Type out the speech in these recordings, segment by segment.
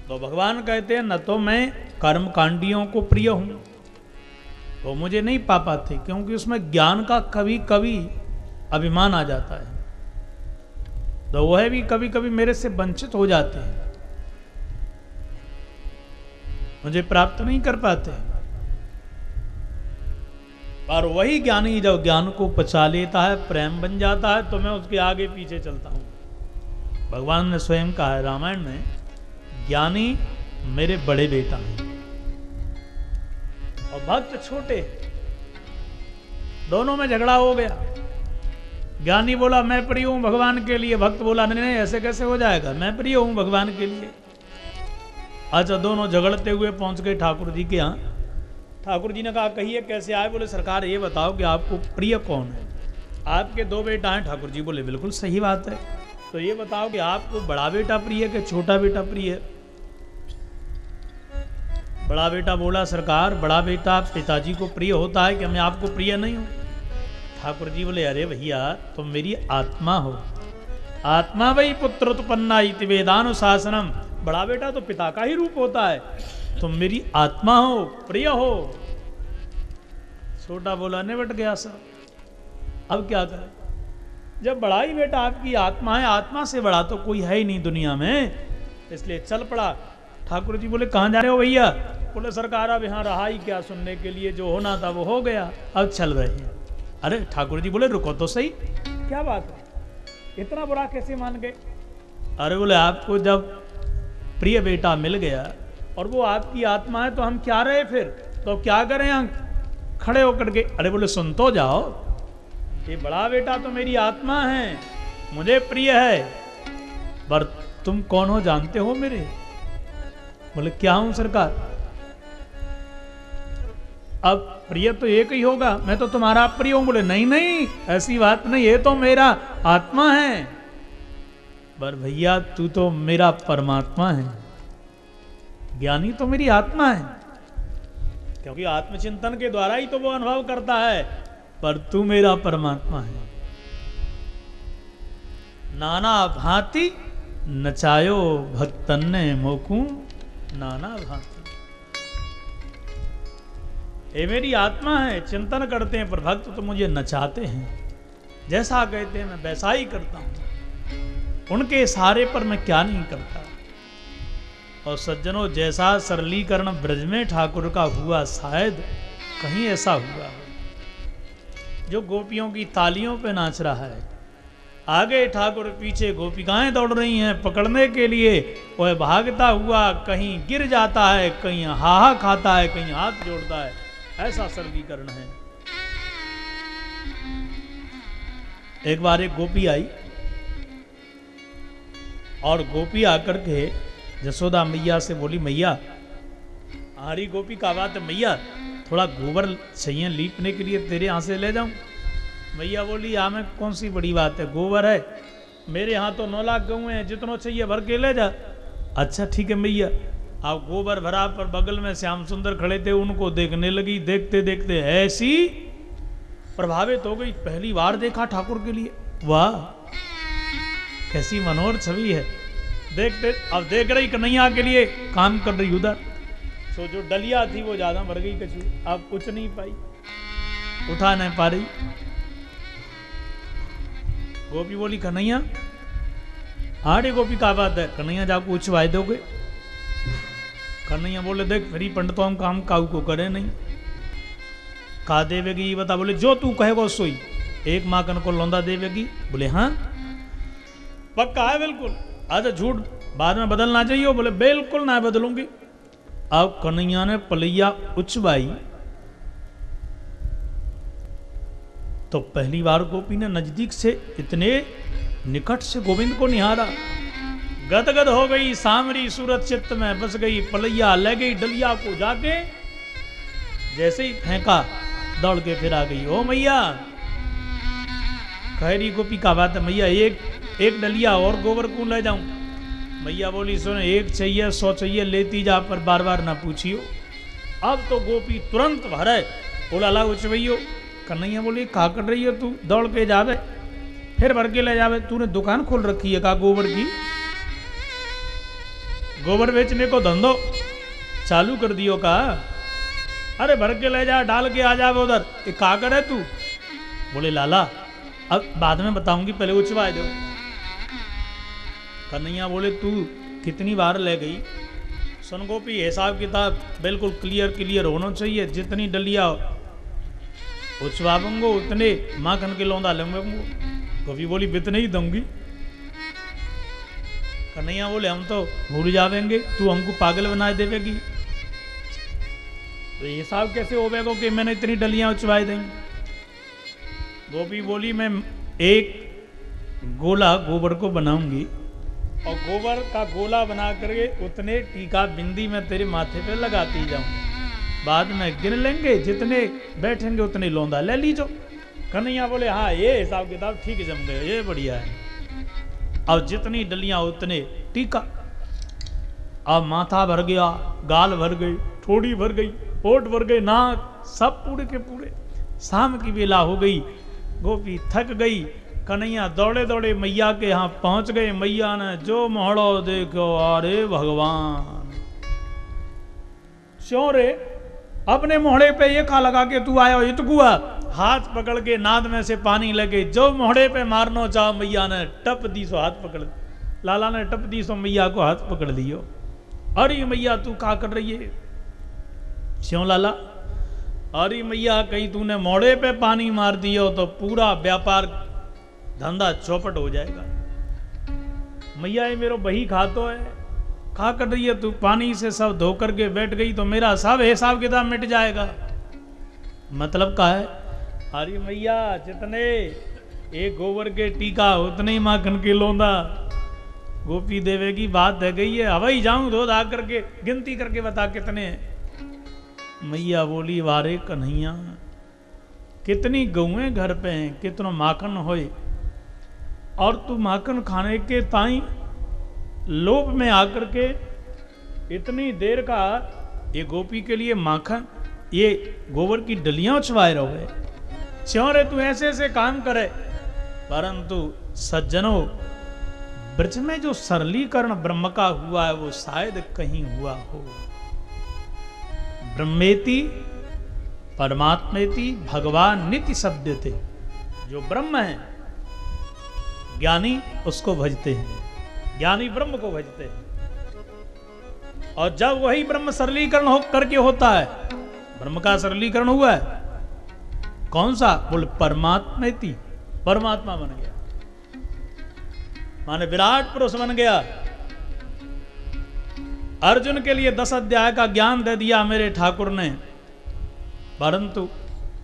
तो भगवान कहते हैं न तो मैं कर्मकांडियों को प्रिय हूं, तो मुझे नहीं पा पाते, क्योंकि उसमें ज्ञान का कभी कभी अभिमान आ जाता है, तो वह भी कभी कभी मेरे से वंचित हो जाते हैं, मुझे प्राप्त नहीं कर पाते। और वही ज्ञानी जब ज्ञान को पचा लेता है, प्रेम बन जाता है, तो मैं उसके आगे पीछे चलता हूं। भगवान ने स्वयं कहा है रामायण में, ज्ञानी मेरे बड़े बेटा हैं और भक्त छोटे, दोनों में झगड़ा हो गया। ज्ञानी बोला मैं प्रिय हूं भगवान के लिए, भक्त बोला नहीं नहीं ऐसे कैसे हो जाएगा, मैं प्रिय हूं भगवान के लिए। अच्छा, दोनों झगड़ते हुए पहुंच गए ठाकुर जी के यहाँ। ठाकुर जी ने कहा कहिए कैसे आए? बोले सरकार ये बताओ कि आपको प्रिय कौन है? आपके दो बेटा हैं। ठाकुर जी बोले बिल्कुल सही बात है, तो ये बताओ कि आपको बड़ा बेटा प्रिय है कि छोटा बेटा प्रिय है? बड़ा बेटा बोला सरकार बड़ा बेटा पिताजी को प्रिय होता है कि मैं आपको प्रिय नहीं हूं? ठाकुर जी बोले अरे भैया तुम मेरी आत्मा हो, आत्मा वही पुत्र उत्पन्ना इति वेदानुशासनम, बड़ा बेटा तो पिता का ही रूप होता है, तुम मेरी आत्मा हो, प्रिय हो। छोटा बोला निबट गया सर, अब क्या करें? जब बड़ा ही बेटा आपकी आत्मा है, आत्मा से बड़ा तो कोई है ही नहीं दुनिया में, इसलिए चल पड़ा। ठाकुर जी बोले कहाँ जा रहे हो भैया? बोले सरकार अब यहाँ रहा ही क्या सुनने के लिए, जो होना था वो हो गया, अब चल रहे हैं। अरे ठाकुर जी बोले रुको तो सही, क्या बात है, इतना बुरा कैसे मान गए? अरे बोले आपको जब प्रिय बेटा मिल गया और वो आपकी आत्मा है तो हम क्या रहे फिर, तो क्या करें हम खड़े होकर के? अरे बोले सुन तो जाओ, ये बड़ा बेटा तो मेरी आत्मा है, मुझे प्रिय है, पर तुम कौन हो जानते हो मेरे? बोले क्या हूं सरकार? अब प्रिय तो एक ही होगा, मैं तो तुम्हारा प्रिय हूं। बोले नहीं नहीं ऐसी बात नहीं, ये तो मेरा आत्मा है। पर भैया तू तो मेरा परमात्मा है, ज्ञानी तो मेरी आत्मा है, क्योंकि आत्मचिंतन के द्वारा ही तो वो अनुभव करता है, पर तू मेरा परमात्मा है। नाना भांति नचायो भक्तन ने मोकू, नाना भांति, ये मेरी आत्मा है, चिंतन करते हैं, पर भक्त तो मुझे नचाते हैं, जैसा कहते हैं मैं वैसा ही करता हूं, उनके इशारे पर मैं क्या नहीं करता। और सज्जनों जैसा सरलीकरण ब्रज में ठाकुर का हुआ, शायद कहीं ऐसा हुआ हो। जो गोपियों की तालियों पे नाच रहा है, आगे ठाकुर पीछे गोपिकाएं दौड़ रही हैं पकड़ने के लिए, वह भागता हुआ कहीं गिर जाता है, कहीं हाहा खाता है, कहीं हाथ जोड़ता है, ऐसा सरलीकरण है। एक बार एक गोपी आई और गोपी आकर के यशोदा मैया से बोली मैया, हमारी गोपी का बात है मैया, थोड़ा गोबर चाहिए लीपने के लिए, तेरे यहाँ से ले जाऊं? मैया बोली यहाँ में कौन सी बड़ी बात है, गोबर है, मेरे यहाँ तो 9 लाख गऊ हैं, जितनों चाहिए भर के ले जा। अच्छा ठीक है मैया। आप गोबर भरा, पर बगल में श्याम सुंदर खड़े थे, उनको देखने लगी, देखते देखते ऐसी प्रभावित हो गई, पहली बार देखा ठाकुर के लिए, वाह कैसी मनोहर छवि है। देखते अब देख रही कन्हैया के लिए, काम कर रही उधर, सो जो डलिया थी वो ज्यादा भर गई कछू, अब कुछ नहीं पाई, उठा नहीं पा रही। गोपी बोली कन्हैया, आड़े गोपी का बात है, कन्हैया जाको उछवाए दोगे? कन्हैया बोले देख फिर पंडितों हम काम काऊ को करे नहीं, का देवेगी ये बता? बोले जो तू कहेगा सोई, एक माकन को लौंदा देवेगी? बोले हाँ पक्का है बिल्कुल। अच्छा झूठ बाद में बदलना चाहिए? बोले बिल्कुल ना बदलूंगी। अब कन्हैया ने पलैया उछवाई तो पहली बार गोपी ने नजदीक से इतने निकट से गोविंद को निहारा, गदगद हो गई, सामरी सूरत चित्त में बस गई, पलैया ले गई डलिया को, जाके जैसे ही फेंका दौड़ के फिर आ गई। ओ मैया, कह रही गोपी का बात है मैया, एक डलिया और गोबर को ले जाऊं? मैया बोली सुन, एक चाहिए 100 चाहिए, लेती जा, पर बार बार ना पूछियो। अब तो गोपी तुरंत भरे, बोला ला उचवैयो। कन्हैया बोली का कर रही हो तू, दौड़ के जावे, फिर भर के ले जावे, तूने दुकान खोल रखी है का गोबर की? गोबर बेचने को धंधो चालू कर दियो का। अरे भर के ले जा, डाल के आ जा उधर। ये का करे तू? बोले लाला अब बाद में बताऊंगी, पहले उचवा दो। कन्हैया बोले तू कितनी बार ले गई? सुन गोपी, हिसाब किताब बिल्कुल क्लियर होना चाहिए। जितनी डलिया उचवाऊंगो उतने माखन के लौंदा लूंगो। गोपी बोली बितने ही दूंगी। कन्हैया बोले हम तो भूल जावेंगे, तू हमको पागल बना देवेगी। तो हिसाब कैसे होवेगो कि मैंने इतनी डलियां उचवाई देंगी? गोपी बोली मैं एक गोला गोबर को बनाऊंगी और गोबर का गोला बना करके उतने टीका बिंदी में तेरे माथे पे लगाती जाऊंगी। बाद में गिन लेंगे, जितने बैठेंगे उतने लौंदा ले लीजो। कन्हैया बोले हाँ ये हिसाब किताब ठीक जम गए, ये बढ़िया है। अब जितनी डलियां उतने टीका। अब माथा भर गया, गाल भर गई, ठोड़ी भर गई, होठ भर गए, नाक सब पूरे के पूरे। शाम की बेला हो गई, गोपी थक गई। कन्हैया दौड़े दौड़े मैया के यहाँ पहुंच गए। मैया ने जो मोहड़ो देखो, अरे भगवान क्यों रे अपने मोहड़े पे ये खा लगा के तू आया इतकुआ? हाथ पकड़ के नाद में से पानी लगे, जो मोहड़े पे मारनो चाहो मैया ने टप दी सो हाथ पकड़, लाला ने टप दी सो मैया को हाथ पकड़ दियो। अरे मैया तू क्या कर रही है? क्यों लाला? अरे मैया कहीं तूने मोड़े पे पानी मार दियो तो पूरा व्यापार धंधा चौपट हो जाएगा। मैया ये मेरो बही खातो है, खा कर रही है तू? पानी से सब धो करके बैठ गई तो मेरा सब हिसाब किताब मिट जाएगा। मतलब का है? अरे मैया जितने एक गोबर के टीका उतने ही माखन के लौंदा। गोपी देवे की बात है गई है, हवाई जाऊं धो धा करके गिनती करके बता कितने हैं। मैया बोली वारे कन्हैया कितनी गौएं घर पे हैं, कितना माखन होए, और तू माखन खाने के ताई लोभ में आकर के इतनी देर का ये गोपी के लिए माखन ये गोबर की डलियां उछवाए रहोगे। क्यों रे तू ऐसे ऐसे काम करे? परंतु सज्जनों, ब्रज में जो सरलीकरण ब्रह्म का हुआ है वो शायद कहीं हुआ हो। ब्रह्मेति परमात्मेति भगवान नित्य शब्द थे। जो ब्रह्म है ज्ञानी उसको भजते हैं, ज्ञानी ब्रह्म को भजते हैं। और जब वही ब्रह्म सरलीकरण हो करके होता है, ब्रह्म का सरलीकरण हुआ है कौन सा? बोले परमात्मेति, परमात्मा बन गया, माने विराट पुरुष बन गया। अर्जुन के लिए 10 अध्याय का ज्ञान दे दिया मेरे ठाकुर ने, परंतु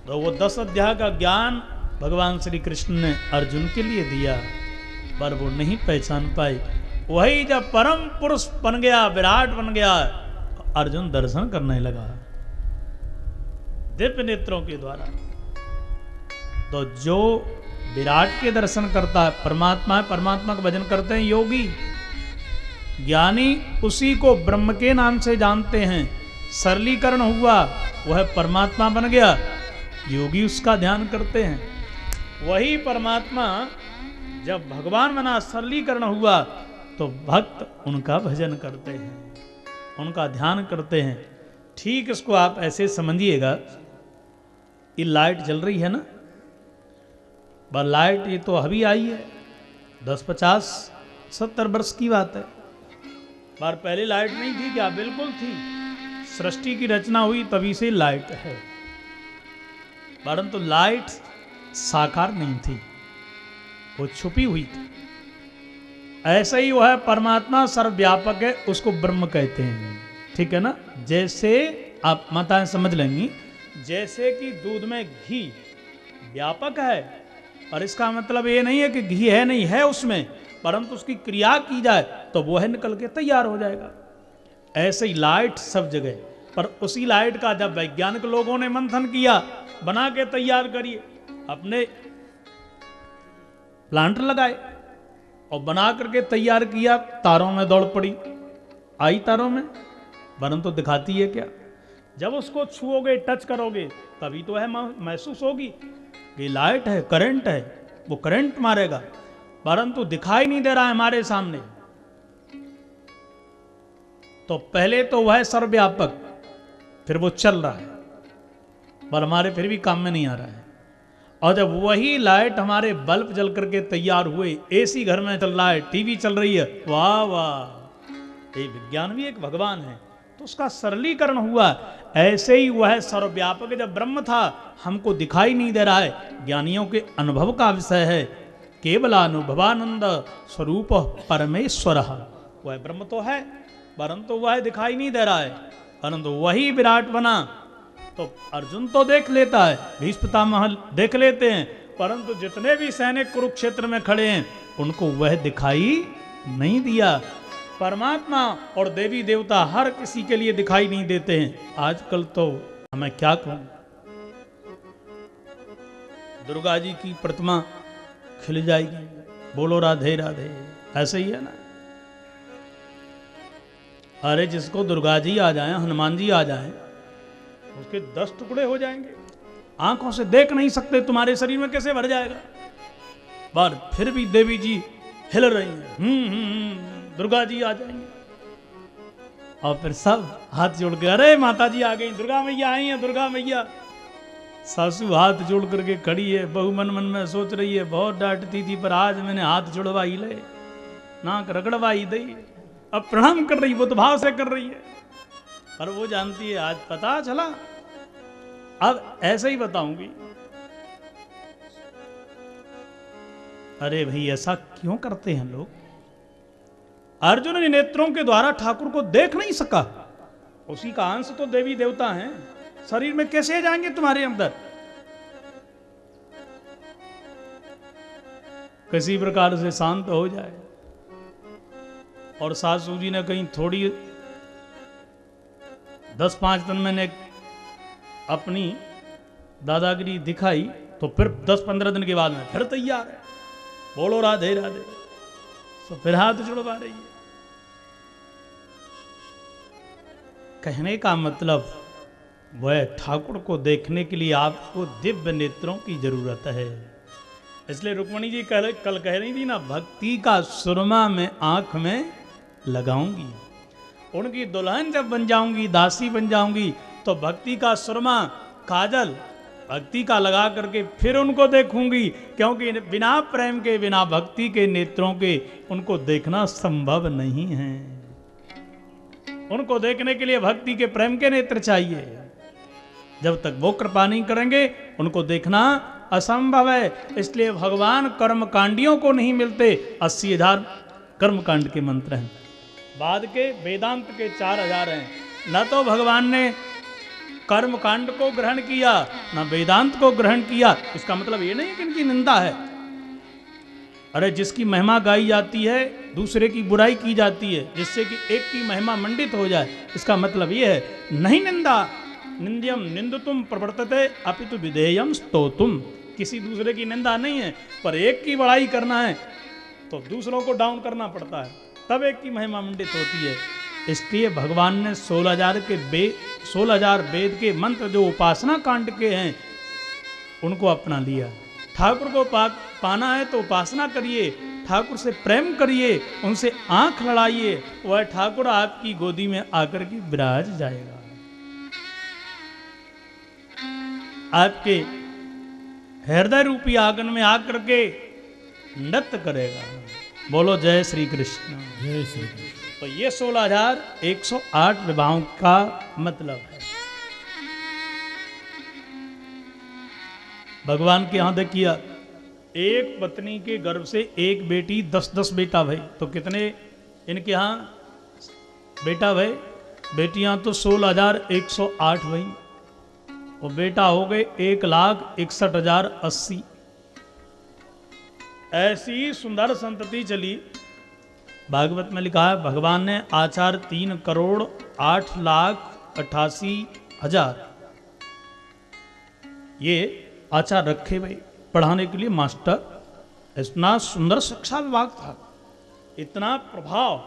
तो वो 10 अध्याय का ज्ञान भगवान श्री कृष्ण ने अर्जुन के लिए दिया, पर वो नहीं पहचान पाए। वही जब परम पुरुष बन गया, विराट बन गया, अर्जुन दर्शन करने लगा दिव्य नेत्रों के द्वारा। तो जो विराट के दर्शन करता है परमात्मा है, परमात्मा का भजन करते हैं योगी। ज्ञानी उसी को ब्रह्म के नाम से जानते हैं, सरलीकरण हुआ वह परमात्मा बन गया, योगी उसका ध्यान करते हैं। वही परमात्मा जब भगवान बना, सरलीकरण हुआ, तो भक्त उनका भजन करते हैं, उनका ध्यान करते हैं। ठीक इसको आप ऐसे समझिएगा, ये लाइट जल रही है ना, पर लाइट ये तो अभी आई है, 10, 50, 70 वर्ष की बात है। पर पहले लाइट नहीं थी क्या? बिल्कुल थी। सृष्टि की रचना हुई तभी से लाइट है, परंतु लाइट साकार नहीं थी, वो छुपी हुई थी। ऐसे ही वह परमात्मा सर्वव्यापक है, उसको ब्रह्म कहते हैं। ठीक है ना? जैसे आप माताएं समझ लेंगी, जैसे कि दूध में घी व्यापक है, और इसका मतलब ये नहीं है कि घी है नहीं है उसमें, परंतु उसकी क्रिया की जाए तो वो है निकल के तैयार हो जाएगा। ऐसे ही लाइट सब जगह, पर उसी लाइट का जब वैज्ञानिक लोगों ने मंथन किया, बना के तैयार करिए, अपने प्लांट लगाए और बना करके तैयार किया, तारों में दौड़ पड़ी, आई तारों में, परंतु दिखाती है क्या? जब उसको छुओगे, टच करोगे, तभी तो है महसूस होगी कि लाइट है, करंट है, वो करंट मारेगा, परंतु दिखाई नहीं दे रहा है हमारे सामने। तो पहले तो वह सर्वव्यापक, फिर वो चल रहा है पर हमारे फिर भी काम में नहीं आ रहा है। और जब वही लाइट हमारे बल्ब जल करके तैयार हुए, एसी घर में चल रहा है, टीवी चल रही है, वाह वाह, ये विज्ञान भी एक भगवान है, तो उसका सरलीकरण हुआ। ऐसे ही वह सर्वव्यापक जब ब्रह्म था हमको दिखाई नहीं दे रहा है, ज्ञानियों के अनुभव का विषय है। केवल अनुभवानंद स्वरूप परमेश्वर, वह ब्रह्म तो है परंतु वह दिखाई नहीं दे रहा है, परंतु वही विराट बना। तो अर्जुन तो देख लेता है, भीष्म पितामह देख लेते हैं, परंतु जितने भी सैनिक कुरुक्षेत्र में खड़े हैं उनको वह दिखाई नहीं दिया। परमात्मा और देवी देवता हर किसी के लिए दिखाई नहीं देते हैं। आजकल तो मैं क्या कहूं, दुर्गा जी की प्रतिमा खिल जाएगी, बोलो राधे राधे, ऐसे ही है ना। अरे जिसको दुर्गा जी आ जाए, हनुमान जी आ जाए, उसके 10 टुकड़े हो जाएंगे, आंखों से देख नहीं सकते, तुम्हारे शरीर में कैसे भर जाएगा। पर फिर भी देवी जी हिल रही हैं, दुर्गा जी आ जाएंगे, और फिर सब हाथ जोड़ के, अरे माता जी आ गई, दुर्गा मैया आई हैं, दुर्गा मैया। सासू हाथ जोड़ करके खड़ी है, बहू मन मन में सोच रही है बहुत डांटती थी पर आज मैंने हाथ जुड़वाई ले, नाक रगड़वाई दई, अब प्रणाम कर रही, वो तो भाव से कर रही है, पर वो जानती है आज पता चला। अब ऐसे ही बताऊंगी, अरे भाई ऐसा क्यों करते हैं लोग। अर्जुन ने नेत्रों के द्वारा ठाकुर को देख नहीं सका, उसी का अंश तो देवी देवता हैं, शरीर में कैसे जाएंगे तुम्हारे अंदर। किसी प्रकार से शांत हो जाए। और सासू जी ने कहीं थोड़ी 10-5 दिन मैंने अपनी दादागिरी दिखाई तो फिर 10-15 दिन के बाद में फिर तैयार है, बोलो राधे राधे, तो फिर हाथ जुड़वा रही है। कहने का मतलब वह ठाकुर को देखने के लिए आपको दिव्य नेत्रों की जरूरत है। इसलिए रुक्मणी जी कल कह रही थी ना, भक्ति का सुरमा मैं आंख में लगाऊंगी, उनकी दुल्हन जब बन जाऊंगी, दासी बन जाऊंगी, तो भक्ति का सुरमा काजल भक्ति का लगा करके फिर उनको देखूंगी, क्योंकि बिना प्रेम के, बिना भक्ति के नेत्रों के उनको देखना संभव नहीं है। उनको देखने के लिए भक्ति के, प्रेम के नेत्र चाहिए। जब तक वो कृपा नहीं करेंगे उनको देखना असंभव है। इसलिए भगवान कर्मकांडियों को नहीं मिलते। 80,000 कर्मकांड के मंत्र हैं, बाद के वेदांत के 4,000 हैं। न तो भगवान ने कर्मकांड को ग्रहण किया, न वेदांत को ग्रहण किया। इसका मतलब ये नहीं कि इनकी निंदा है। अरे जिसकी महिमा गाई जाती है दूसरे की बुराई की जाती है, जिससे कि एक की महिमा मंडित हो जाए, इसका मतलब ये है नहीं निंदा। निंद्यम निंदतुम प्रवर्तते अपितु विधेयम स्तोतुम। किसी दूसरे की निंदा नहीं है, पर एक की बड़ाई करना है तो दूसरों को डाउन करना पड़ता है, तब एक की महिमा मंडित होती है। इसलिए भगवान ने 16,000 वेद के मंत्र जो उपासना कांड के हैं उनको अपना लिया। ठाकुर को पाना है तो उपासना करिए, ठाकुर से प्रेम करिए, उनसे आंख लड़ाइए, वह ठाकुर आपकी गोदी में आकर के विराज जाएगा, आपके हृदय रूपी आंगन में आकर के नृत्य करेगा। बोलो जय श्री कृष्ण, जय श्री कृष्ण। तो ये 16,108 विवाहों का मतलब है। भगवान के यहां देखिए, एक पत्नी के गर्भ से एक बेटी, 10-10 बेटा भाई, तो कितने इनके यहां बेटा भाई, बेटियां तो 16,108 भाई, और बेटा हो गए 1,61,080। ऐसी सुंदर संतति चली। भागवत में लिखा है भगवान ने आचार 3,08,88,000 ये आचार रखे भाई पढ़ाने के लिए मास्टर। इतना सुंदर शिक्षा विभाग था, इतना प्रभाव।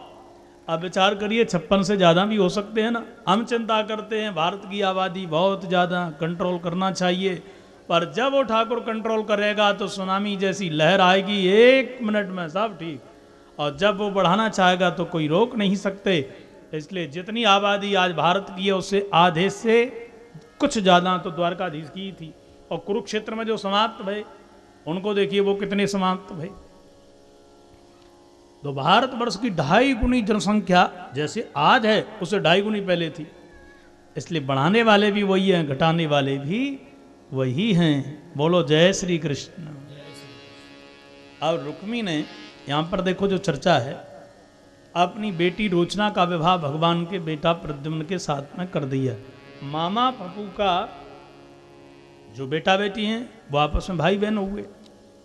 अब विचार करिए 56 से ज़्यादा भी हो सकते हैं ना। हम चिंता करते हैं भारत की आबादी बहुत ज़्यादा, कंट्रोल करना चाहिए, पर जब वो ठाकुर कंट्रोल करेगा तो सुनामी जैसी लहर आएगी 1 मिनट में, सब ठीक। और जब वो बढ़ाना चाहेगा तो कोई रोक नहीं सकते। इसलिए जितनी आबादी आज भारत की है उससे आधे से कुछ ज़्यादा तो द्वारकाधीश की ही थी। और कुरुक्षेत्र में जो समाप्त भय उनको देखिए वो कितने समाप्त भय। तो भारतवर्ष की 2.5 गुनी जनसंख्या जैसे आज है उससे 2.5 गुनी पहले थी। इसलिए बढ़ाने वाले भी वही हैं, घटाने वाले भी वही हैं। बोलो जय श्री कृष्ण। और रुक्मी ने यहाँ पर देखो जो चर्चा है, अपनी बेटी रोचना का विवाह भगवान के बेटा प्रद्युम्न के साथ में कर दिया। मामा पप्पू का जो बेटा बेटी हैं वो आपस में भाई बहन हुए,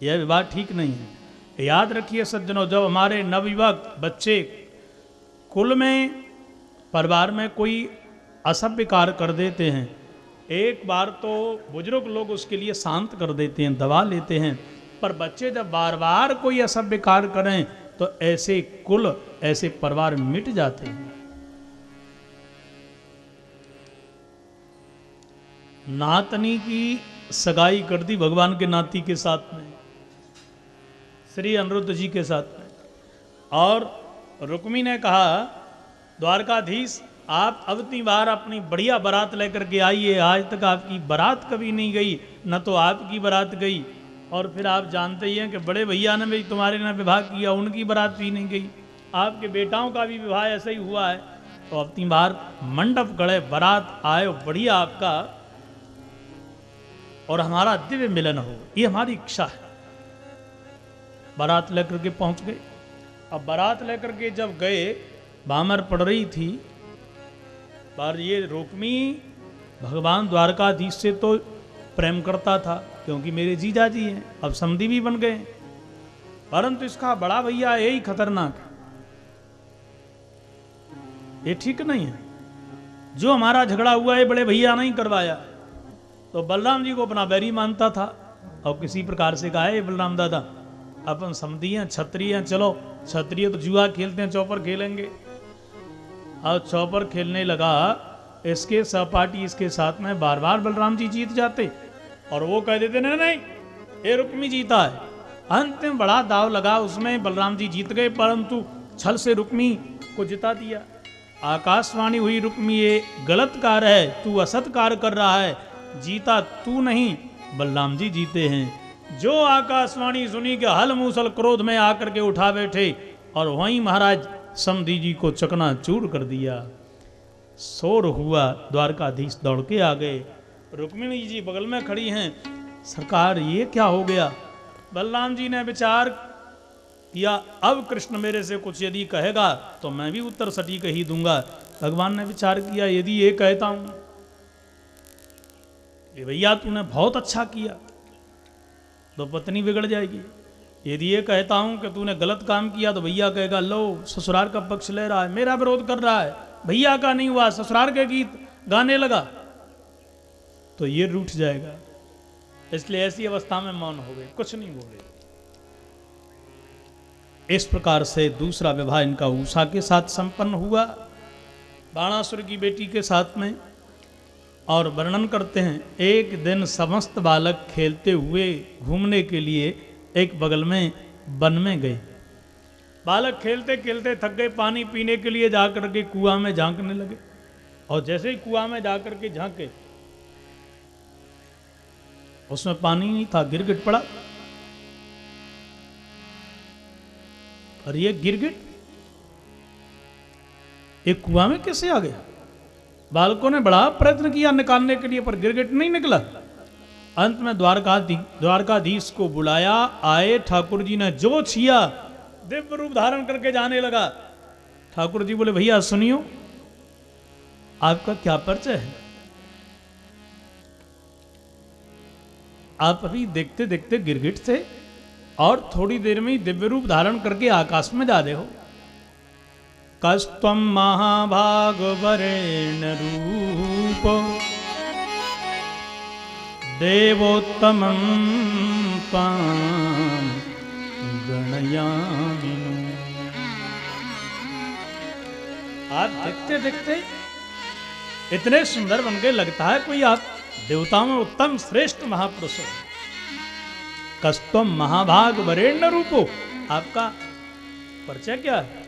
यह विवाह ठीक नहीं है। याद रखिए सज्जनों, जब हमारे नवयुवक बच्चे कुल में परिवार में कोई असभ्य कार्य कर देते हैं, एक बार तो बुजुर्ग लोग उसके लिए शांत कर देते हैं, दबा लेते हैं, पर बच्चे जब बार बार कोई असभ्य कार्य करें तो ऐसे कुल ऐसे परिवार मिट जाते हैं। नातनी की सगाई कर दी भगवान के नाती के साथ में, श्री अनिरुद्ध जी के साथ में। और रुक्मी ने कहा द्वारकाधीश आप अब इतनी बार अपनी बढ़िया बारात लेकर के आइए, आज तक आपकी बारात कभी नहीं गई, न तो आपकी बारात गई, और फिर आप जानते ही हैं कि बड़े भैया ने भी तुम्हारे ने विवाह किया, उनकी बारात भी नहीं गई, आपके बेटाओं का भी विवाह ऐसा ही हुआ है, तो अब 3 बार मंडप गड़े, बारात आए, बढ़िया आपका और हमारा दिव्य मिलन हो, ये हमारी इच्छा है। बारात लेकर के पहुंच गए। अब बारात लेकर के जब गए, बामर पड़ रही थी, पर ये रुक्मी भगवान द्वारकाधीश से तो प्रेम करता था क्योंकि मेरे जीजा जी हैं, अब समधी भी बन गए, परंतु इसका बड़ा भैया यही खतरनाक है, ये ठीक नहीं है। जो हमारा झगड़ा हुआ है बड़े भैया नहीं करवाया, तो बलराम जी को अपना बैरी मानता था और किसी प्रकार से कहा है बलराम दादा अपन समधी हैं, क्षत्रिय हैं, चलो क्षत्रिय तो जुआ खेलते हैं, चौपर खेलेंगे। और चौपर खेलने लगा, इसके सहपाठी इसके साथ में बार बार बलराम जी जीत जाते और वो कह देते नहीं नहीं ये रुक्मी जीता है। अंतिम बड़ा दाव लगा, उसमें बलराम जी जीत गए, परंतु छल से रुक्मी को जिता दिया। आकाशवाणी हुई रुक्मी ये गलत कार्य है, तू असत कार्य कर रहा है, जीता तू नहीं बलराम जी जीते हैं। जो आकाशवाणी सुनी कि हल मूसल क्रोध में आकर के उठा बैठे और वहीं महाराज समधी जी को चकनाचूर कर दिया। शोर हुआ, द्वारकाधीश दौड़ के आ गए, रुक्मिणी जी बगल में खड़ी हैं, सरकार ये क्या हो गया। बलराम जी ने विचार किया अब कृष्ण मेरे से कुछ यदि कहेगा तो मैं भी उत्तर सटीक ही दूंगा। भगवान ने विचार किया यदि ये कहता हूं कि भैया तूने बहुत अच्छा किया तो पत्नी बिगड़ जाएगी, यदि ये कहता हूं कि तूने गलत काम किया तो भैया कहेगा लो ससुराल का पक्ष ले रहा है, मेरा विरोध कर रहा है, भैया का नहीं हुआ ससुराल के गीत गाने लगा, तो ये रूठ जाएगा। इसलिए ऐसी अवस्था में मौन हो गए, कुछ नहीं बोले। इस प्रकार से दूसरा विवाह इनका उषा के साथ संपन्न हुआ, बाणासुर की बेटी के साथ में। और वर्णन करते हैं एक दिन समस्त बालक खेलते हुए घूमने के लिए एक बगल में वन में गए। बालक खेलते खेलते थक गए, पानी पीने के लिए जाकर के कुआं में झांकने लगे, और जैसे ही कुआं में जाकर के झांके उसमें पानी नहीं था, गिरगिट पड़ा। और ये गिरगिट एक कुआं में कैसे आ गया। बालकों ने बड़ा प्रयत्न किया निकालने के लिए, पर गिरगिट नहीं निकला। अंत में द्वारकाधीश को बुलाया, आए, ठाकुर जी ने जो छिया दिव्य रूप धारण करके जाने लगा। ठाकुर जी बोले भैया सुनियो, आपका क्या परिचय है, आप अभी देखते देखते गिरगिट थे और थोड़ी देर में ही दिव्य रूप धारण करके आकाश में जा रहे हो। कस्त्वं महाभाग वरेण रूप देवोत्तमं त्वां गणयामि। आप देखते देखते इतने सुंदर बन गए, लगता है कोई आप देवताओं में उत्तम श्रेष्ठ महापुरुष हो। कस्त्वं महाभाग वरेण्य रूपो, आपका परिचय क्या है।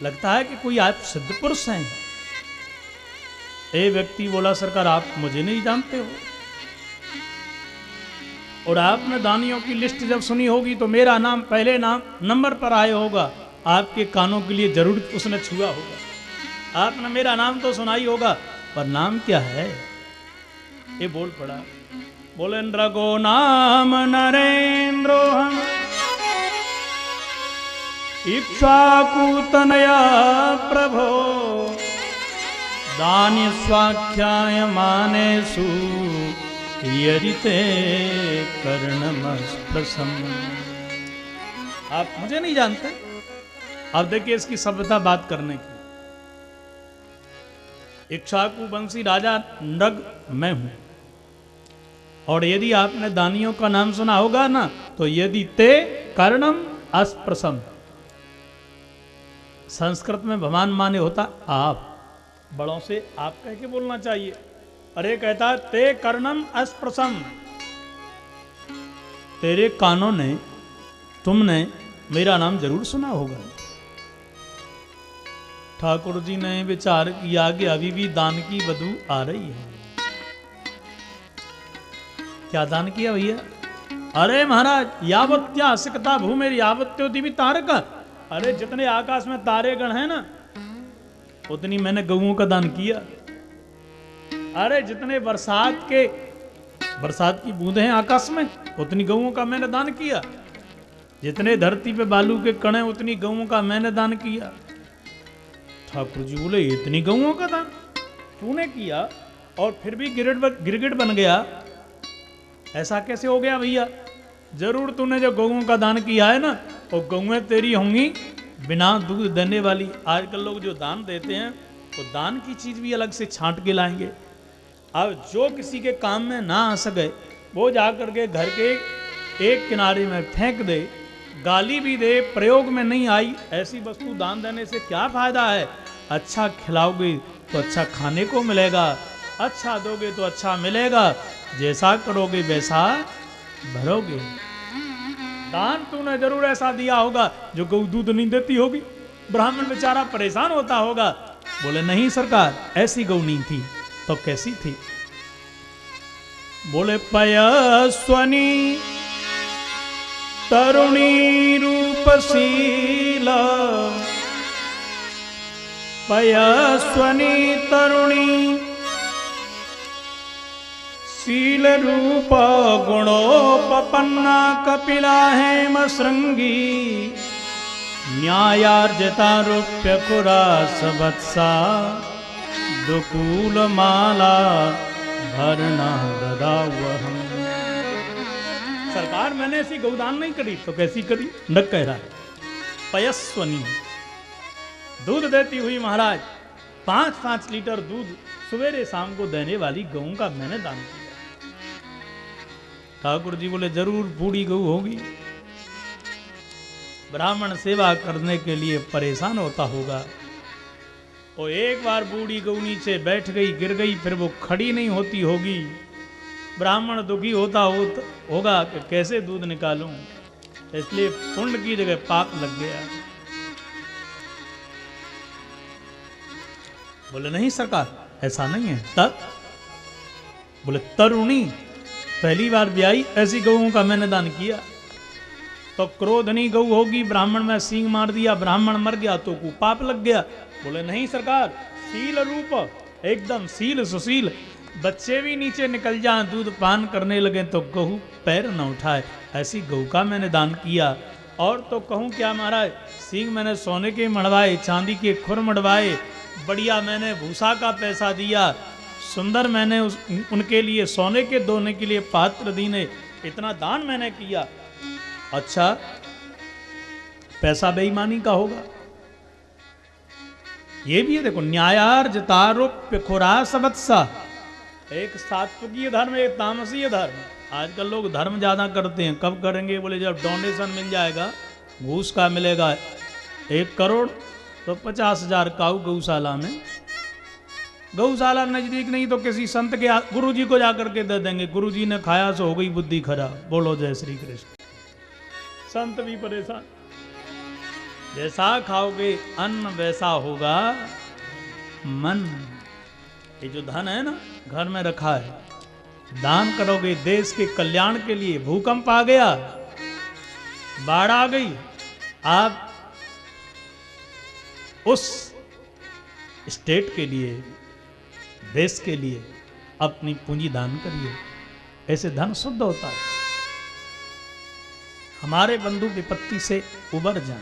लगता है कि कोई आप सिद्ध पुरुष हैं। एक व्यक्ति बोला, सरकार आप मुझे नहीं जानते हो, और आपने दानियों की लिस्ट जब सुनी होगी तो मेरा नाम पहले नंबर पर आया होगा, आपके कानों के लिए जरूर उसने छुआ होगा। आपने मेरा नाम तो सुना ही होगा, पर नाम क्या है? ये बोल पड़ा, बोले रघो नाम नरेंद्रो हम इक्ष्वाकुतनया प्रभो दान्य स्वाख्याय मानेषु यदि ते कर्णमस्पृशम्। आप मुझे नहीं जानते। अब देखिए इसकी सभ्यता बात करने की। इक्ष्वाकु वंशी राजा नृग मैं हूं, और यदि आपने दानियों का नाम सुना होगा ना, तो यदि ते कर्णम अस्पृशम, संस्कृत में भगवान माने होता आप, बड़ों से आप कह के बोलना चाहिए। अरे कहता है ते कर्णम अस्पृशम, तेरे कानों ने, तुमने मेरा नाम जरूर सुना होगा। ठाकुर जी ने विचार किया कि अभी भी दान की बदबू आ रही है। क्या दान किया भैया? अरे महाराज, यावत्या सिकता भूमि यावत्यो दिवी तारक, अरे जितने आकाश में तारे गण है ना, उतनी मैंने गऊओं का दान किया। अरे जितने बरसात की बूंदे हैं आकाश में, उतनी गऊओं का मैंने दान किया। जितने धरती पे बालू के कण हैं, उतनी गऊओं का मैंने दान किया। ठाकुर जी बोले, इतनी गऊओं का दान तूने किया और फिर भी गिरगिट बन गया, ऐसा कैसे हो गया भैया? जरूर तूने जो गऊओं का दान किया है ना, वो गऊएं तेरी होंगी बिना दूध देने वाली। आजकल लोग जो दान देते हैं, वो दान की चीज भी अलग से छांट के लाएंगे। अब जो किसी के काम में ना आ सके, वो जाकर के घर के एक किनारे में फेंक दे, गाली भी दे, प्रयोग में नहीं आई, ऐसी वस्तु दान देने से क्या फायदा है? अच्छा खिलाओगे तो अच्छा खाने को मिलेगा, अच्छा दोगे तो अच्छा मिलेगा, जैसा करोगे वैसा भरोगे। दान तूने जरूर ऐसा दिया होगा जो गौ दूध नहीं देती होगी, ब्राह्मण बेचारा परेशान होता होगा। बोले नहीं सरकार, ऐसी गौ नहीं थी। तो कैसी थी? बोले पयस्वनी तरुणी रूपशीला, पयस्वनी तरुणी शील रूप गुणोपपन्ना कपिला हेम श्रृंगी, न्यायार्जिता रूप्य कुरास वत्सा, दुकूल माला भरना ददावहम। सरकार मैंने ऐसी गौदान नहीं करी। तो कैसी करी? नग कह रहा है पयस्वनी, दूध देती हुई महाराज 5-5 लीटर दूध सवेरे शाम को देने वाली गऊ का मैंने दान किया। ठाकुर जी बोले जरूर बूढ़ी गऊ होगी, ब्राह्मण सेवा करने के लिए परेशान होता होगा। और एक बार बूढ़ी गऊ नीचे बैठ गई, गिर गई, फिर वो खड़ी नहीं होती होगी। ब्राह्मण दुखी होता होगा कि कैसे दूध निकालूं, इसलिए पुण्य की जगह पाप लग गया। बोले नहीं सरकार, ऐसा नहीं है। तब बोले तरुणी, पहली बार ब्याई ऐसी गऊओं का मैंने दान किया। तो क्रोधनी गऊ होगी, ब्राह्मण में सींग मार दिया, ब्राह्मण मर गया तो को पाप लग गया। बोले नहीं सरकार, शील रूप, एकदम शील सुशील, बच्चे भी नीचे निकल जाएं, दूध पान करने लगे तो गऊ पैर न उठाए, ऐसी गऊ का मैंने दान किया। और तो कहूँ क्या महाराज, सींग मैंने सोने के मड़वाए, चांदी के खुर मड़वाए, बढ़िया मैंने भूसा का पैसा दिया, सुंदर मैंने उनके लिए सोने के दोने के लिए पात्र दीने, इतना दान मैंने किया। अच्छा, पैसा बेईमानी का होगा? ये भी है, देखो न्यायार्जितारोप्य खुरास वत्सा, एक सात्विकीय धर्म, एक तामसीय धर्म। आजकल लोग धर्म ज्यादा करते हैं। कब करेंगे? बोले जब डोनेशन मिल जाएगा, घूस का मिलेगा 1 करोड़, तो 50,000 काऊ गौशाला में। गौशाला नजदीक नहीं तो किसी संत के गुरु जी को जाकर के दे देंगे, गुरु जी ने खाया सो हो गई बुद्धि खराब। बोलो जय श्री कृष्ण। संत भी परेशान। जैसा खाओगे अन्न वैसा होगा मन। ये जो धन है ना घर में रखा है, दान करोगे देश के कल्याण के लिए। भूकंप आ गया, बाढ़ आ गई, आप उस स्टेट के लिए, देश के लिए अपनी पूंजी दान करिए। ऐसे धन शुद्ध होता है। हमारे बंधु विपत्ति से उबर जाएं,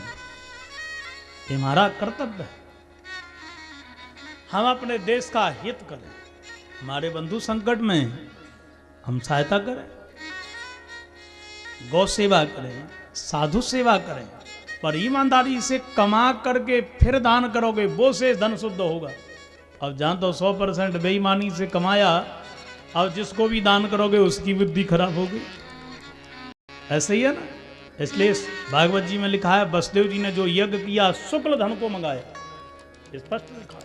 ये हमारा कर्तव्य है। हम अपने देश का हित करें, हमारे बंधु संकट में हम सहायता करें, गौ सेवा करें, साधु सेवा करें, पर ईमानदारी से कमा करके फिर दान करोगे, वो से धन शुद्ध होगा। अब जहां तो 100% बेईमानी से कमाया, अब जिसको भी दान करोगे उसकी बुद्धि खराब होगी। ऐसे ही है ना। इसलिए भागवत जी में लिखा है, वसुदेव जी ने जो यज्ञ किया शुक्ल धन को मंगाया, स्पष्ट लिखा है।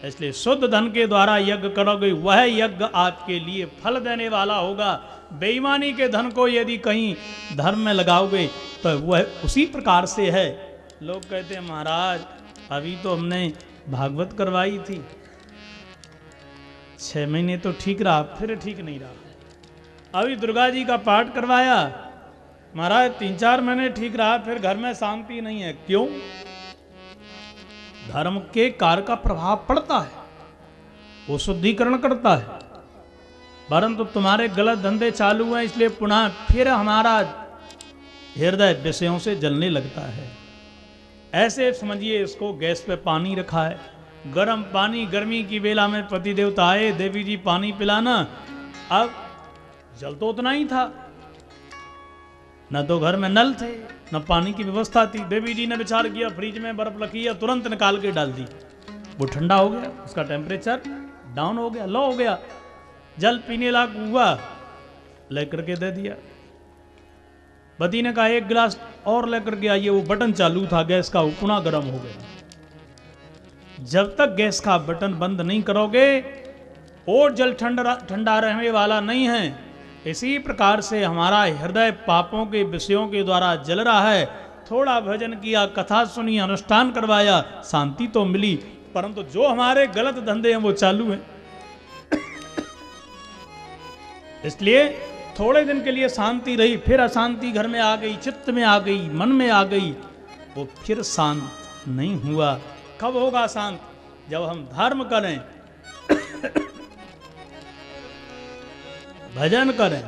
इसलिए शुद्ध धन के द्वारा यज्ञ करोगे, वह यज्ञ आपके लिए फल देने वाला होगा। बेईमानी के धन को यदि कहीं धर्म में लगाओगे तो वह उसी प्रकार से है। लोग कहते हैं महाराज अभी तो हमने भागवत करवाई थी, 6 महीने तो ठीक रहा, फिर ठीक नहीं रहा। अभी दुर्गा जी का पाठ करवाया महाराज, 3-4 महीने ठीक रहा, फिर घर में शांति नहीं है। क्यों? धर्म के कार्य का प्रभाव पड़ता है, वो शुद्धिकरण करता है, परंतु तुम्हारे गलत धंधे चालू हैं, इसलिए पुनः फिर हमारा हृदय विषयों से जलने लगता है। ऐसे समझिए इसको, गैस पे पानी रखा है, गर्म पानी, गर्मी की बेला में पति देवता आए, देवी जी पानी पिलाना। अब जल तो उतना ही था, न तो घर में नल थे न पानी की व्यवस्था थी। देवी जी ने विचार किया, फ्रिज में बर्फ रखी है, तुरंत निकाल के डाल दी, वो ठंडा हो गया, उसका टेम्परेचर डाउन हो गया, लो हो गया, जल पीने लायक हुआ, लेकर के दे दिया। पति ने कहा 1 गिलास और लेकर के आइए, वो बटन चालू था गैस का, वो पुनः गर्म हो गया। जब तक गैस का बटन बंद नहीं करोगे और जल ठंडा रहने वाला नहीं है। इसी प्रकार से हमारा हृदय पापों के विषयों के द्वारा जल रहा है। थोड़ा भजन किया, कथा सुनी, अनुष्ठान करवाया, शांति तो मिली, परंतु जो हमारे गलत धंधे हैं वो चालू हैं। इसलिए थोड़े दिन के लिए शांति रही, फिर अशांति घर में आ गई, चित्त में आ गई, मन में आ गई, वो फिर शांत नहीं हुआ। कब होगा शांत? जब हम धर्म करें, भजन करें,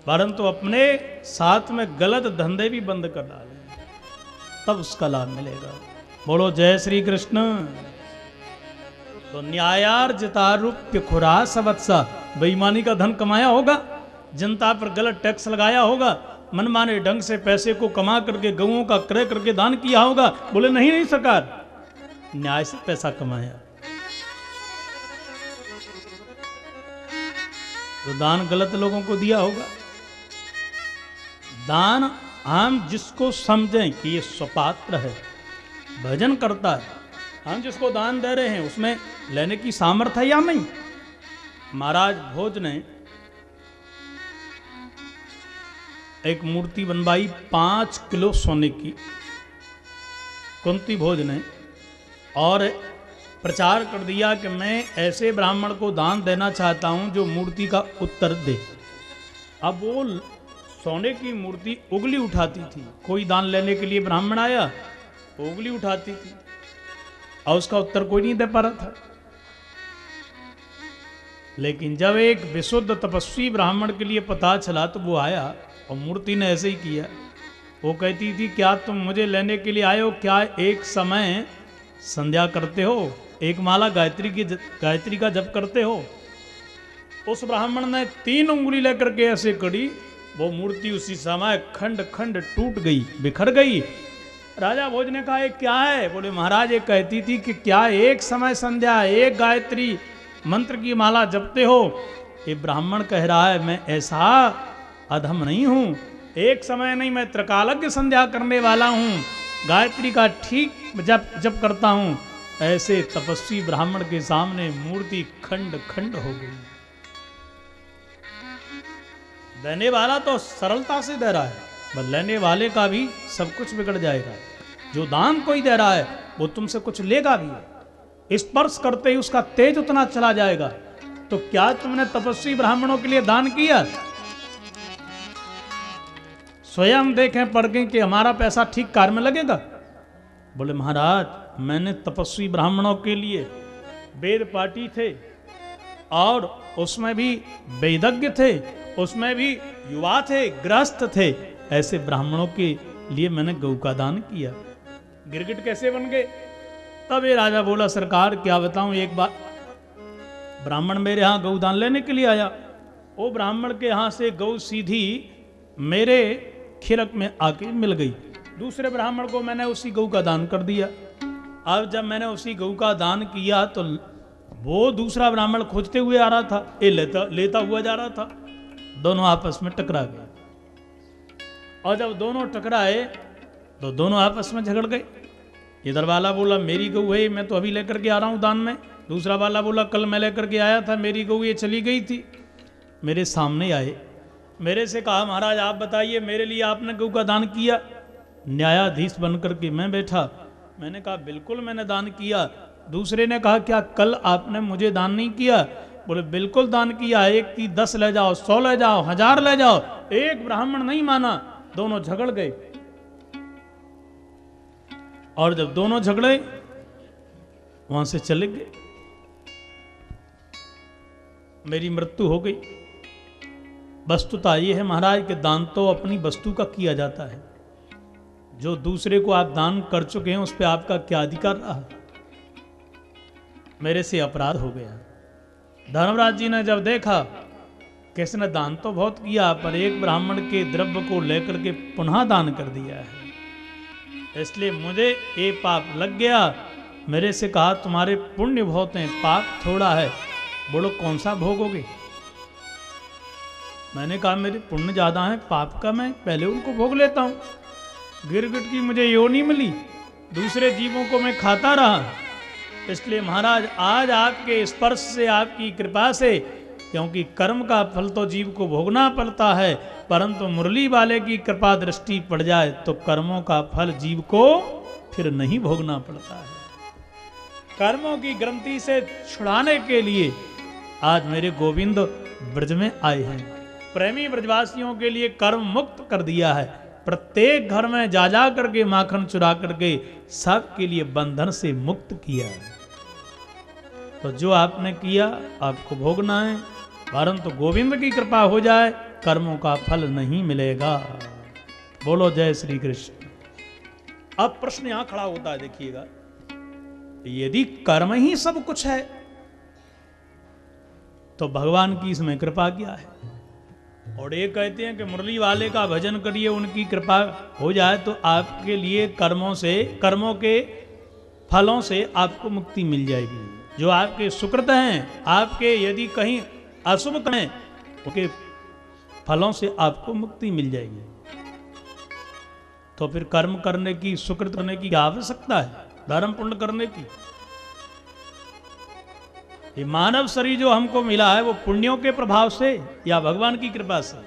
परंतु अपने साथ में गलत धंधे भी बंद कर डालें, तब उसका लाभ मिलेगा। बोलो जय श्री कृष्ण। तो न्यायार्जितारूप्य खुरा सवत्सा, बेईमानी का धन कमाया होगा, जनता पर गलत टैक्स लगाया होगा, मनमाने ढंग से पैसे को कमा करके गऊओं का क्रय करके दान किया होगा। बोले नहीं सरकार, न्याय से पैसा कमाया, तो दान गलत लोगों को दिया होगा। दान हम जिसको समझें कि ये स्वपात्र है, भजन करता है, हम जिसको दान दे रहे हैं उसमें लेने की सामर्थ्य है या नहीं। महाराज भोज ने एक मूर्ति बनवाई 5 किलो सोने की, कुंती भोज ने, और प्रचार कर दिया कि मैं ऐसे ब्राह्मण को दान देना चाहता हूं जो मूर्ति का उत्तर दे। अब वो सोने की मूर्ति उंगली उठाती थी, कोई दान लेने के लिए ब्राह्मण आया वो उंगली उठाती थी और उसका उत्तर कोई नहीं दे पा रहा था। लेकिन जब एक विशुद्ध तपस्वी ब्राह्मण के लिए पता चला तो वो आया और मूर्ति ने ऐसे ही किया। वो कहती थी, क्या तुम मुझे लेने के लिए आए हो? क्या एक समय संध्या करते हो? एक माला गायत्री का जप करते हो? उस ब्राह्मण ने 3 उंगली लेकर के ऐसे करी, वो मूर्ति उसी समय खंड खंड टूट गई, बिखर गई। राजा भोज ने कहा, क्या है? बोले महाराज ये कहती थी कि क्या एक समय संध्या एक गायत्री मंत्र की माला जपते हो? ये ब्राह्मण कह रहा है मैं ऐसा अधम नहीं हूं, एक समय नहीं, मैं त्रिकालज्ञ संध्या करने वाला हूं, गायत्री का ठीक जप करता हूं। ऐसे तपस्वी ब्राह्मण के सामने मूर्ति खंड खंड हो गई। देने वाला तो सरलता से दे रहा है, बस लेने वाले का भी सब कुछ बिगड़ जाएगा। जो दान कोई दे रहा है वो तुमसे कुछ लेगा भी, स्पर्श करते ही उसका तेज उतना चला जाएगा। तो क्या तुमने तपस्वी ब्राह्मणों के लिए दान किया? स्वयं देखें पढ़ के कि हमारा पैसा ठीक कार्य में लगेगा। बोले महाराज मैंने तपस्वी ब्राह्मणों के लिए वेद पाठी थे और उसमें भी वेदज्ञ थे, उसमें भी युवा थे, गृहस्थ थे, ऐसे ब्राह्मणों के लिए मैंने गौ का दान किया। गिरगिट कैसे बन गए? तब ये राजा बोला सरकार क्या बताऊं, एक बार ब्राह्मण मेरे यहाँ गौ दान लेने के लिए आया। वो ब्राह्मण के यहाँ से गौ सीधी मेरे खिरक में आके मिल गई। दूसरे ब्राह्मण को मैंने उसी गौ का दान कर दिया। अब जब मैंने उसी गौ का दान किया तो वो दूसरा ब्राह्मण खोजते हुए आ रहा था, ये लेता हुआ जा रहा था। दोनों आपस में टकरा गए और जब दोनों टकराए तो दोनों आपस में झगड़ गए। इधर वाला बोला मेरी गऊ है, मैं तो अभी लेकर के आ रहा हूँ दान में। दूसरा वाला बोला कल मैं लेकर के आया था, मेरी गऊ ये चली गई थी। मेरे सामने आए, मेरे से कहा महाराज आप बताइए मेरे लिए आपने गऊ का दान किया? न्यायाधीश बनकर के मैं बैठा, मैंने कहा बिल्कुल मैंने दान किया। दूसरे ने कहा क्या कल आपने मुझे दान नहीं किया? बोले बिल्कुल दान किया। एक की 10 ले जाओ, 100 ले जाओ, 1000 ले जाओ। एक ब्राह्मण नहीं माना, दोनों झगड़ गए। और जब दोनों झगड़े वहां से चले गए, मेरी मृत्यु हो गई। वस्तुता ये है महाराज कि दान तो अपनी वस्तु का किया जाता है। जो दूसरे को आप दान कर चुके हैं उस पर आपका क्या अधिकार रहा? मेरे से अपराध हो गया। धर्मराज जी ने जब देखा कि इसने दान तो बहुत किया पर एक ब्राह्मण के द्रव्य को लेकर के पुनः दान कर दिया है, इसलिए मुझे ये पाप लग गया। मेरे से कहा तुम्हारे पुण्य बहुत हैं, पाप थोड़ा है, बोलो कौन सा भोगोगे? मैंने कहा मेरे पुण्य ज्यादा है, पाप का मैं पहले उनको भोग लेता हूं। गिरगिट की मुझे योनि मिली, दूसरे जीवों को मैं खाता रहा। इसलिए महाराज आज आपके स्पर्श से, आपकी कृपा से, क्योंकि कर्म का फल तो जीव को भोगना पड़ता है, परंतु मुरली वाले की कृपा दृष्टि पड़ जाए तो कर्मों का फल जीव को फिर नहीं भोगना पड़ता है। कर्मों की ग्रंथि से छुड़ाने के लिए आज मेरे गोविंद ब्रज में आए हैं। प्रेमी ब्रजवासियों के लिए कर्म मुक्त कर दिया है। प्रत्येक घर में जा जा करके माखन चुरा करके सबके लिए बंधन से मुक्त किया है। तो जो आपने किया आपको भोगना है, परंतु गोविंद की कृपा हो जाए कर्मों का फल नहीं मिलेगा। बोलो जय श्री कृष्ण। अब प्रश्न यहां खड़ा होता है, देखिएगा, यदि कर्म ही सब कुछ है तो भगवान की इसमें कृपा क्या है? और ये कहते हैं कि मुरली वाले का भजन करिए, उनकी कृपा हो जाए तो आपके लिए कर्मों के फलों से आपको मुक्ति मिल जाएगी। जो आपके सुकृत हैं, आपके यदि कहीं अशुभ करें उनके फलों से आपको मुक्ति मिल जाएगी। तो फिर कर्म करने की, सुकृत करने की क्या आवश्यकता है? धर्म पुण्य करने की। ये मानव शरीर जो हमको मिला है वो पुण्यों के प्रभाव से या भगवान की कृपा से?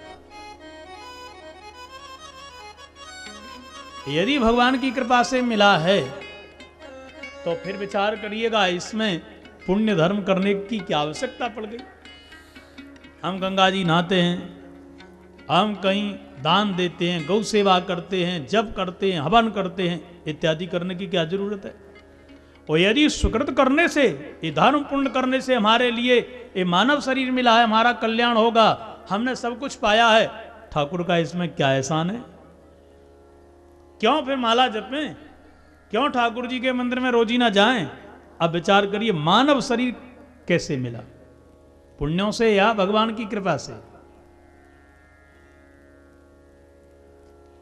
यदि भगवान की कृपा से मिला है तो फिर विचार करिएगा इसमें पुण्य धर्म करने की क्या आवश्यकता पड़ गई? हम गंगा जी नहाते हैं, हम कहीं दान देते हैं, गौ सेवा करते हैं, जप करते हैं, हवन करते हैं, इत्यादि करने की क्या जरूरत है? और यदि सुकृत करने से, ये धर्म पुण्य करने से हमारे लिए ये मानव शरीर मिला है, हमारा कल्याण होगा, हमने सब कुछ पाया है, ठाकुर का इसमें क्या एहसान है? क्यों फिर माला जपें? क्यों ठाकुर जी के मंदिर में रोजी ना जाएं? अब विचार करिए मानव शरीर कैसे मिला? पुण्यों से या भगवान की कृपा से?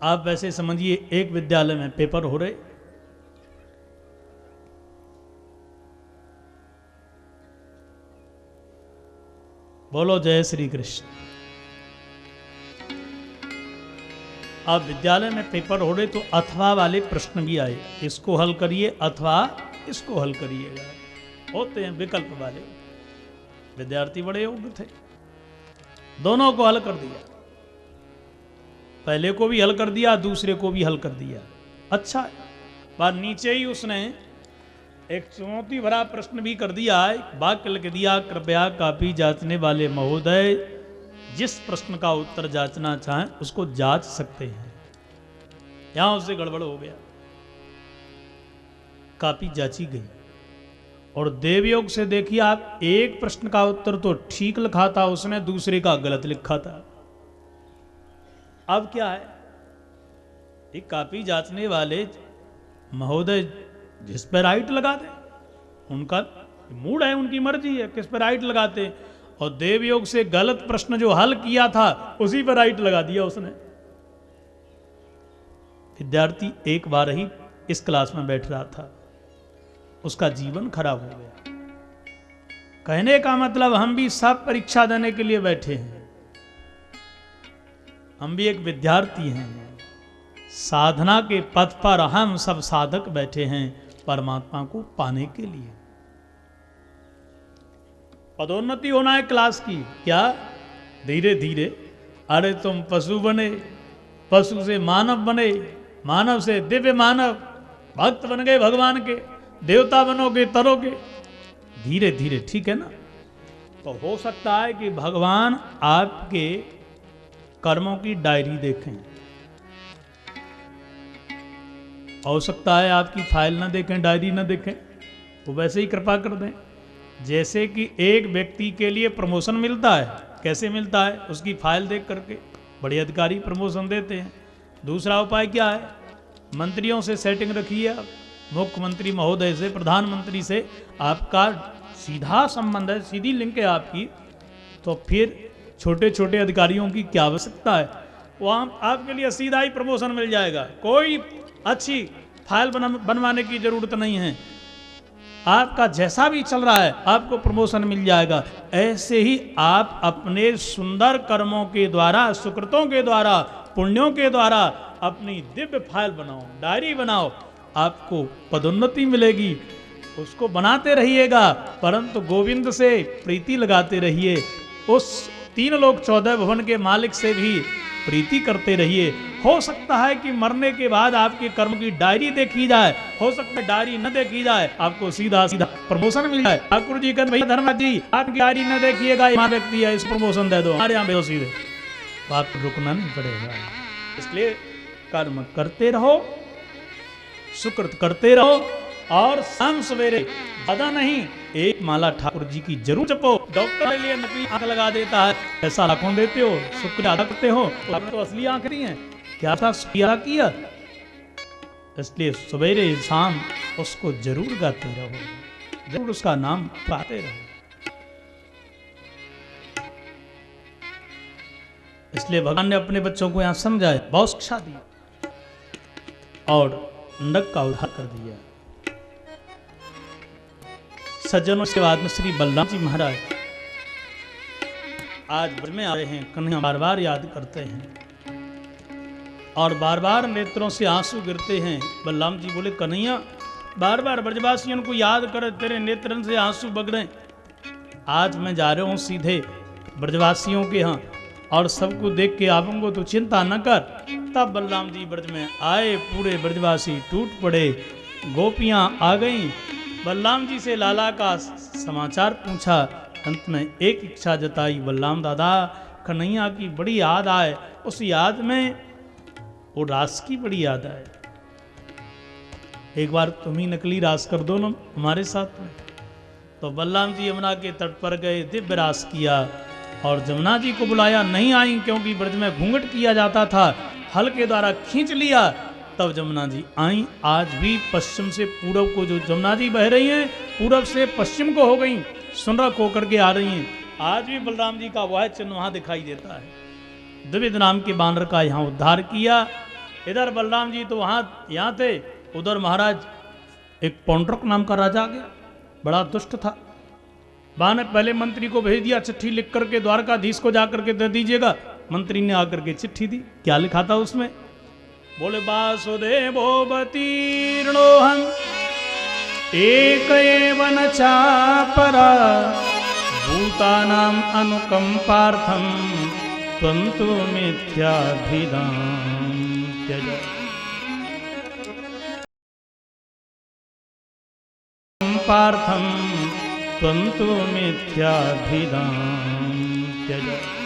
आप वैसे समझिए एक विद्यालय में पेपर हो रहे, बोलो जय श्री कृष्ण। अब विद्यालय में पेपर हो रहे तो अथवा वाले प्रश्न भी आए, इसको हल करिए अथवा इसको हल करिएगा, होते हैं विकल्प वाले। विद्यार्थी बड़े योग्य थे, दोनों को हल कर दिया। पहले को भी हल कर दिया, दूसरे को भी हल कर दिया। अच्छा है। बात नीचे ही उसने एक चुनौती भरा प्रश्न भी कर दिया, वाक्य लिख दिया, कृपया कापी जांचने वाले महोदय जिस प्रश्न का उत्तर जांचना चाहें उसको जांच सकते हैं। यहां उससे गड़बड़ हो गया। कापी जांची गई और देवयोग से देखिए आप, एक प्रश्न का उत्तर तो ठीक लिखा था उसने, दूसरे का गलत लिखा था। अब क्या है, एक कापी जांचने वाले महोदय जिस पर राइट लगा दे, उनका मूड है, उनकी मर्जी है किस पर राइट लगाते, और देवयोग से गलत प्रश्न जो हल किया था उसी पर राइट लगा दिया उसने। विद्यार्थी एक बार ही इस क्लास में बैठ रहा था, उसका जीवन खराब हो गया। कहने का मतलब हम भी सब परीक्षा देने के लिए बैठे हैं, हम भी एक विद्यार्थी हैं, साधना के पथ पर हम सब साधक बैठे हैं परमात्मा को पाने के लिए। पदोन्नति होना है क्लास की, क्या धीरे धीरे, अरे तुम पशु बने, पशु से मानव बने, मानव से दिव्य मानव, भक्त बन गए भगवान के, देवता बनोगे तरोगे, धीरे धीरे, ठीक है ना। तो हो सकता है कि भगवान आपके कर्मों की डायरी देखें, हो सकता है आपकी फाइल ना देखें, डायरी ना देखें, वो वैसे ही कृपा कर दें। जैसे कि एक व्यक्ति के लिए प्रमोशन मिलता है, कैसे मिलता है, उसकी फाइल देख करके बड़े अधिकारी प्रमोशन देते हैं। दूसरा उपाय क्या है, मंत्रियों से सेटिंग रखिए आप, मुख्यमंत्री महोदय से, प्रधानमंत्री से आपका सीधा संबंध है, सीधी लिंक है आपकी, तो फिर छोटे छोटे अधिकारियों की क्या आवश्यकता है, वहाँ आपके लिए सीधा ही प्रमोशन मिल जाएगा। कोई अच्छी फाइल बनवाने की जरूरत नहीं है, आपका जैसा भी चल रहा है आपको प्रमोशन मिल जाएगा। ऐसे ही आप अपने सुंदर कर्मों के द्वारा, सुकृतों के द्वारा, पुण्यों के द्वारा अपनी दिव्य फाइल बनाओ, डायरी बनाओ, आपको पदोन्नति मिलेगी, उसको बनाते रहिएगा, परंतु गोविंद से प्रीति लगाते रहिए, उस 3 लोक 14 भवन के मालिक से भी प्रीति करते रहिए। हो सकता है कि मरने के बाद आपके कर्म की डायरी देखी जाए, हो सकता है डायरी न देखी जाए, आपको सीधा सीधा प्रमोशन मिल जाए। ठाकुर जी कहते भैया धर्मा जी आपकी डायरी न देखिएगा, यहाँ व्यक्ति है, इस प्रमोशन दे दो, हमारे यहाँ बेहो सीधे, बात रुकना नहीं पड़ेगा। इसलिए कर्म करते रहो, सुकृत करते रहो, और शाम सवेरे ज्यादा नहीं, एक माला ठाकुर जी की जरूर जपो। डॉक्टर के लिए नकली आंख लगा देता है, ऐसा लाखों देते हो, शुक्र ज्यादा करते हो, तो असली आंख नहीं है, क्या था किया। इसलिए सवेरे शाम उसको जरूर गाते रहो, जरूर उसका नाम पाते रहो। इसलिए भगवान ने अपने बच्चों को यहां समझाया, बहुत शिक्षा दी और नरक का उद्धार कर दिया। सज्जनों के बाद में श्री बलराम जी महाराज आज ब्रज में आ रहे हैं, कन्हैया बार बार याद करते हैं और बार बार नेत्रों से आंसू गिरते हैं। बलराम जी बोले, कन्हैया बार बार ब्रजवासियों को याद कर, तेरे नेत्रन से आंसू बग रहे। आज मैं जा रहा हूँ सीधे ब्रजवासियों के यहाँ और सबको देख के आऊंगा, तो चिंता न कर। तब बलराम जी ब्रज में आए, पूरे ब्रजवासी टूट पड़े, गोपियाँ आ गईं, बलराम जी से लाला का समाचार पूछा। अंत में एक इच्छा जताई, बलराम दादा कन्हैया की बड़ी याद आए, उस याद में वो रास की बड़ी याद आए, एक बार तुम ही नकली रास कर दो ना हमारे साथ में। तो बलराम जी यमुना के तट पर गए, दिव्य रास किया और जमुना जी को बुलाया, नहीं आई क्योंकि ब्रज में घूंघट किया जाता था, हल के द्वारा खींच लिया, तब जमुना जी आई। आज भी पश्चिम से पूरब को जो जमुना जी बह रही हैं, पूरब से पश्चिम को हो गई, सुनरक होकर के आ रही हैं। आज भी बलराम जी का वह चिन्ह वहां दिखाई देता है। द्विविध नाम के बानर का यहाँ उद्धार किया। इधर बलराम जी तो यहाँ थे, उधर महाराज एक पौंड्रक नाम का राजा आ गया, बड़ा दुष्ट था। बाने पहले मंत्री को भेज दिया, चिट्ठी लिख करके द्वारकाधीश को जाकर के दे दीजिएगा। मंत्री ने आकर के चिट्ठी दी, क्या लिखा था उसमें, बोले वासुदेवोऽवतीर्णोऽहम् एक एव न चापरा भूतानाम् अनुकंपार्थम् त्वन्तु मिथ्याभिधां त्यज। पार्थं त्वन्तु मिथ्याभिधां त्यज।